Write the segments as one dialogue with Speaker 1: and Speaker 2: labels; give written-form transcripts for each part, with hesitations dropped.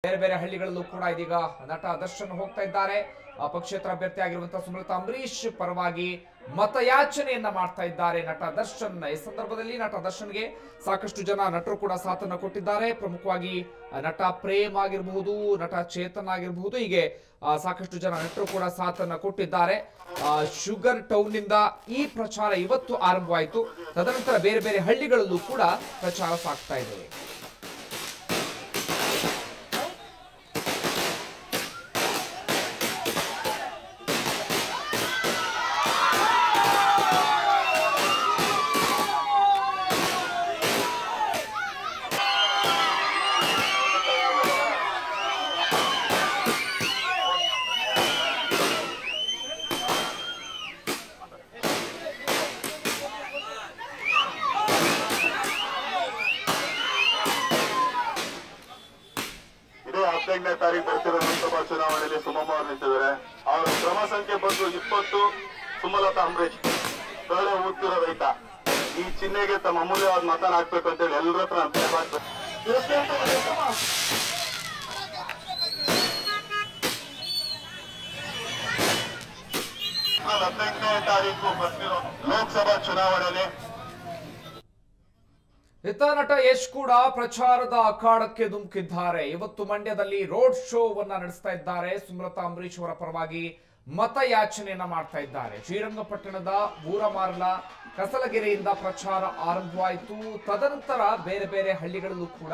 Speaker 1: ಬೇರೆ ಬೇರೆ ಹಳ್ಳಿಗಳಲ್ಲೂ ಕೂಡ ಇದೀಗ ನಟ ದರ್ಶನ್ ಹೋಗ್ತಾ ಇದ್ದಾರೆ. ಪಕ್ಷೇತರ ಅಭ್ಯರ್ಥಿ ಆಗಿರುವಂತಹ ಸುಮಲತಾ ಅಂಬರೀಶ್ ಪರವಾಗಿ ಮತಯಾಚನೆಯನ್ನ ಮಾಡ್ತಾ ಇದ್ದಾರೆ ನಟ ದರ್ಶನ್. ಈ ಸಂದರ್ಭದಲ್ಲಿ ನಟ ದರ್ಶನ್ಗೆ ಸಾಕಷ್ಟು ಜನ ನಟರು ಕೂಡ ಸಾಥನ್ನ ಕೊಟ್ಟಿದ್ದಾರೆ. ಪ್ರಮುಖವಾಗಿ ನಟ ಪ್ರೇಮ್ ಆಗಿರಬಹುದು, ನಟ ಚೇತನ್ ಆಗಿರಬಹುದು, ಹೀಗೆ ಸಾಕಷ್ಟು ಜನ ನಟರು ಕೂಡ ಸಾಥನ್ನ ಕೊಟ್ಟಿದ್ದಾರೆ. ಶುಗರ್ ಟೌನ್ ನಿಂದ ಈ ಪ್ರಚಾರ ಇವತ್ತು ಆರಂಭವಾಯಿತು. ತದನಂತರ ಬೇರೆ ಬೇರೆ ಹಳ್ಳಿಗಳಲ್ಲೂ ಕೂಡ ಪ್ರಚಾರ ಸಾಗ್ತಾ ಇದೆ.
Speaker 2: ತಾರೀಕು ಬರ್ತಿರೋ ಲೋಕಸಭಾ ಚುನಾವಣೆಯಲ್ಲಿ ಸುಮಮ್ಮ ಅವರು ನಿಂತಿದ್ದಾರೆ. ಅವರ ಕ್ರಮ ಸಂಖ್ಯೆ ಬಂದು 20. ಸುಮಲತಾ ಅಂಬರೀಶ್ ಬೇಳೆ ಊದ್ತಿರೋ ರೈತ. ಈ ಚಿಹ್ನೆಗೆ ತಮ್ಮ ಅಮೂಲ್ಯವಾದ ಮತನ ಹಾಕ್ಬೇಕು ಅಂತೇಳಿ ಎಲ್ಲರ ಹತ್ರ ನಾನು ಪ್ರಯತ್ನ 18ನೇ ತಾರೀಕು ಬರ್ತಿರೋ ಲೋಕಸಭಾ ಚುನಾವಣೆಯಲ್ಲಿ
Speaker 1: ಇತ್ತ ನಟ ಯಶ್ ಕೂಡ ಪ್ರಚಾರದ ಅಖಾಡಕ್ಕೆ ಧುಮುಕಿದ್ದಾರೆ. ಇವತ್ತು ಮಂಡ್ಯದಲ್ಲಿ ರೋಡ್ ಶೋವನ್ನ ನಡೆಸ್ತಾ ಇದ್ದಾರೆ. ಸುಮಲತಾ ಅಂಬರೀಶ್ ಅವರ ಪರವಾಗಿ ಮತಯಾಚನೆಯನ್ನ ಮಾಡ್ತಾ ಇದ್ದಾರೆ. ಶ್ರೀರಂಗಪಟ್ಟಣದ ಊರಮಾರ್ಲ ಕಸಲಗೆರೆಯಿಂದ ಪ್ರಚಾರ ಆರಂಭವಾಯಿತು. ತದನಂತರ ಬೇರೆ ಬೇರೆ ಹಳ್ಳಿಗಳಲ್ಲೂ ಕೂಡ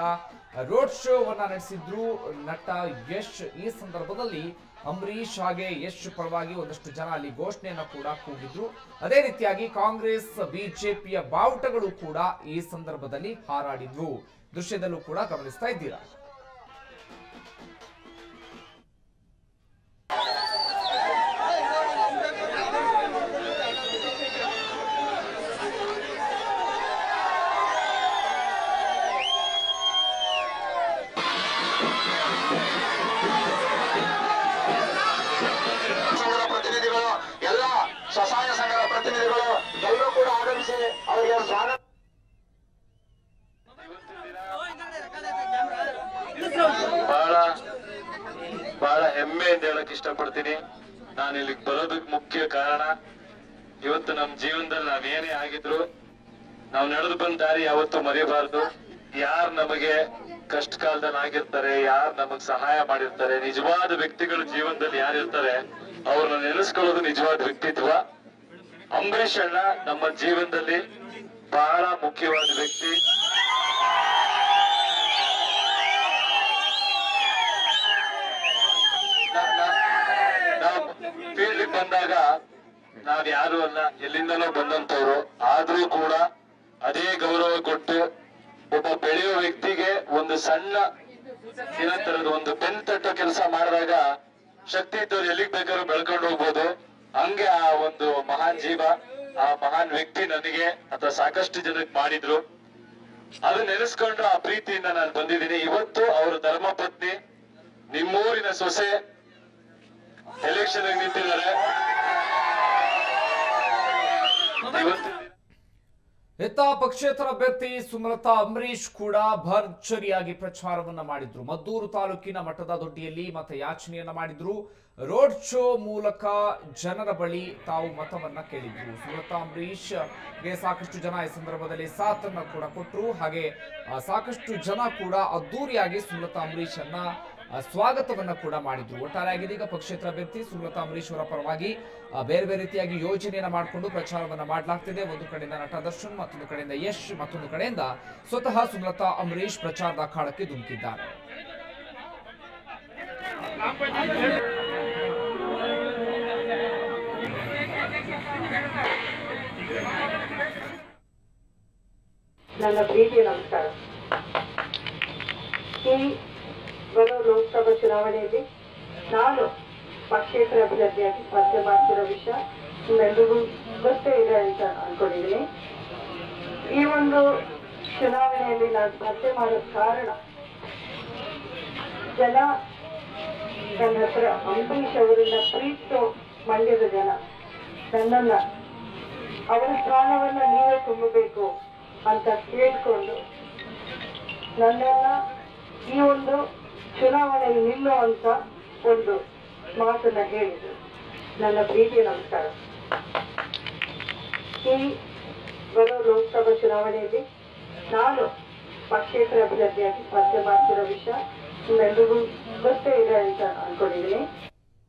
Speaker 1: ರೋಡ್ ಶೋವನ್ನ ನಡೆಸಿದ್ರು ನಟ ಯಶ್. ಈ ಸಂದರ್ಭದಲ್ಲಿ ಅಂಬರೀಶ್ ಹಾಗೆ ಯಶ್ ಪರವಾಗಿ ಒಂದಷ್ಟು ಜನ ಅಲ್ಲಿ ಘೋಷಣೆಯನ್ನ ಕೂಡ ಕೂಗಿದ್ರು. ಅದೇ ರೀತಿಯಾಗಿ ಕಾಂಗ್ರೆಸ್ ಬಿಜೆಪಿಯ ಬಾವುಟಗಳು ಕೂಡ ಈ ಸಂದರ್ಭದಲ್ಲಿ ಹಾರಾಡಿದ್ವು. ದೃಶ್ಯದಲ್ಲೂ ಕೂಡ ಗಮನಿಸ್ತಾ ಇದ್ದೀರಾ.
Speaker 2: ಸ್ವಸಹಾಯ ಸಂಘದ ಪ್ರತಿನಿಧಿಗಳು ಎಲ್ಲರೂ ಕೂಡ ಆಗಮಿಸಿ ಅವರಿಗೆ ಸ್ವಾಗತ.
Speaker 3: ಬಹಳ ಹೆಮ್ಮೆಯಿಂದ ಹೇಳಕ್ ಇಷ್ಟಪಡ್ತೀನಿ. ನಾನು ಇಲ್ಲಿಗೆ ಬರೋದಕ್ಕೆ ಮುಖ್ಯ ಕಾರಣ, ಇವತ್ತು ನಮ್ಮ ಜೀವನದಲ್ಲಿ ನಾವೇನೇ ಆಗಿದ್ರು ನಾವು ನಡೆದು ಬಂದ ದಾರಿ ಯಾವತ್ತೂ ಮರೆಯಬಾರ್ದು. ಯಾರು ನಮಗೆ ಕಷ್ಟ ಕಾಲದಲ್ಲಿ ಆಗಿರ್ತಾರೆ, ಯಾರು ನಮಗ್ ಸಹಾಯ ಮಾಡಿರ್ತಾರೆ, ನಿಜವಾದ ವ್ಯಕ್ತಿಗಳು ಜೀವನದಲ್ಲಿ ಯಾರಿರ್ತಾರೆ ಅವ್ರನ್ನ ನೆನೆಸ್ಕೊಳ್ಳೋದು ನಿಜವಾದ ವ್ಯಕ್ತಿತ್ವ. ಅಂಬರೀಶ್ ಅಣ್ಣ ನಮ್ಮ ಜೀವನದಲ್ಲಿ ಬಹಳ ಮುಖ್ಯವಾದ ವ್ಯಕ್ತಿ. ನಾವು ಫೀಲ್ಡ್ ಬಂದಾಗ ನಾವ್ ಯಾರು ಅಲ್ಲ, ಎಲ್ಲಿಂದಲೋ ಬಂದಂತವ್ರು. ಆದ್ರೂ ಕೂಡ ಅದೇ ಗೌರವ ಕೊಟ್ಟು ಒಬ್ಬ ಬೆಳೆಯೋ ವ್ಯಕ್ತಿಗೆ ಒಂದು ಸಣ್ಣ ಏನಂತಾರದು ಒಂದು ಬೆನ್ ತಟ್ಟೋ ಕೆಲಸ ಮಾಡಿದಾಗ ಶಕ್ತಿ ಇದ್ದವ್ರು ಎಲ್ಲಿಗ್ ಬೇಕಾದ್ರೂ ಬೆಳ್ಕೊಂಡು ಹೋಗ್ಬೋದು. ಹಂಗೆ ಆ ಒಂದು ಮಹಾನ್ ಜೀವ, ಆ ಮಹಾನ್ ವ್ಯಕ್ತಿ ನನಗೆ ಅಥವಾ ಸಾಕಷ್ಟು ಜನಕ್ಕೆ ಮಾಡಿದ್ರು. ಅದು ನೆನೆಸ್ಕೊಂಡು ಆ ಪ್ರೀತಿಯಿಂದ ನಾನು ಬಂದಿದ್ದೀನಿ. ಇವತ್ತು ಅವರು ಧರ್ಮಪತ್ನಿ, ನಿಮ್ಮೂರಿನ ಸೊಸೆ ಎಲೆಕ್ಷನ್ ನಿಂತಿದ್ದಾರೆ.
Speaker 1: ಇತ್ತ ಪಕ್ಷೇತರ ಅಭ್ಯರ್ಥಿ ಸುಮಲತಾ ಅಂಬರೀಶ್ ಕೂಡ ಭರ್ಜರಿಯಾಗಿ ಪ್ರಚಾರವನ್ನ ಮಾಡಿದ್ರು. ಮದ್ದೂರು ತಾಲೂಕಿನ ಮಠದ ದೊಡ್ಡಿಯಲ್ಲಿ ಮತಯಾಚನೆಯನ್ನ ಮಾಡಿದ್ರು. ರೋಡ್ ಶೋ ಮೂಲಕ ಜನರ ಬಳಿ ತಾವು ಮತವನ್ನ ಕೇಳಿದ್ರು. ಸುಮಲತಾ ಅಂಬರೀಶ್ಗೆ ಸಾಕಷ್ಟು ಜನ ಈ ಸಂದರ್ಭದಲ್ಲಿ ಸಾಥನ್ನ ಕೂಡ ಕೊಟ್ಟರು. ಹಾಗೆ ಸಾಕಷ್ಟು ಜನ ಕೂಡ ಅದ್ದೂರಿಯಾಗಿ ಸುಮಲತಾ ಅಂಬರೀಶ್ ಅನ್ನ ಸ್ವಾಗತವನ್ನ ಕೂಡ ಮಾಡಿದ್ರು. ಒಟ್ಟಾರೆಯಾಗಿ ಈಗ ಪಕ್ಷೇತರ ಅಭ್ಯರ್ಥಿ ಸುಮಲತಾ ಅಂಬರೀಶ್ ಅವರ ಪರವಾಗಿ ಬೇರೆ ಬೇರೆ ರೀತಿಯಾಗಿ ಯೋಜನೆಯನ್ನ ಮಾಡಿಕೊಂಡು ಪ್ರಚಾರವನ್ನ ಮಾಡಲಾಗ್ತಿದೆ. ಒಂದು ಕಡೆಯಿಂದ ನಟ ದರ್ಶನ್, ಮತ್ತೊಂದು ಕಡೆಯಿಂದ ಯಶ್, ಮತ್ತೊಂದು ಕಡೆಯಿಂದ ಸ್ವತಃ ಸುಮಲತಾ ಅಂಬರೀಶ್ ಪ್ರಚಾರದ ಅಖಾಡಕ್ಕೆ ಧುಮುಕಿದ್ದಾರೆ.
Speaker 4: ನನ್ನ ಪ್ರೀತಿಯ ನಮಸ್ಕಾರ. ಈ ಬರೋ ಲೋಕಸಭಾ ಚುನಾವಣೆಯಲ್ಲಿ ನಾನು ಪಕ್ಷೇತರ ಅಭ್ಯರ್ಥಿಯಾಗಿ ಸ್ಪರ್ಧೆ ಮಾಡ್ತಿರೋ ವಿಷಯ ನಿಮ್ಮೆಲ್ಲರಿಗೂ ಗೊತ್ತೇ ಇದೆ ಅಂತ ಅನ್ಕೊಂಡಿದ್ದೀನಿ. ಈ ಒಂದು ಚುನಾವಣೆಯಲ್ಲಿ ನಾನು ಸ್ಪರ್ಧೆ ಮಾಡೋ ಕಾರಣ, ಜನ ನನ್ನ ಹತ್ರ ಅಂಬರೀಶ್ ಅವರನ್ನ ಪ್ರೀತಿಸೋ ಮಂಡ್ಯದ ಜನ ನನ್ನನ್ನ ಅವರ ಸ್ಥಾನವನ್ನ ನೀವೇ ತುಂಬಬೇಕು ಅಂತ ಕೇಳ್ಕೊಂಡು ನನ್ನನ್ನ ಈ ಒಂದು ಚುನಾವಣೆಯಲ್ಲಿ ನಿಲ್ಲುವಂತ ಒಂದು ಮಾತನ್ನ ಹೇಳಿದರು. ನನ್ನ ಪ್ರೀತಿಯ ನಮಸ್ಕಾರ. ಈ ಬರೋ ಲೋಕಸಭಾ ಚುನಾವಣೆಯಲ್ಲಿ ನಾನು ಪಕ್ಷೇತರ ಅಭ್ಯರ್ಥಿಯಾಗಿ ಸ್ಪರ್ಧೆ ಮಾಡ್ತಿರೋ ವಿಷಯ ನಿಮ್ಮೆಲ್ಲರಿಗೂ ಗೊತ್ತೇ ಇದೆ ಅಂತ ಅನ್ಕೊಂಡಿದ್ದೀನಿ.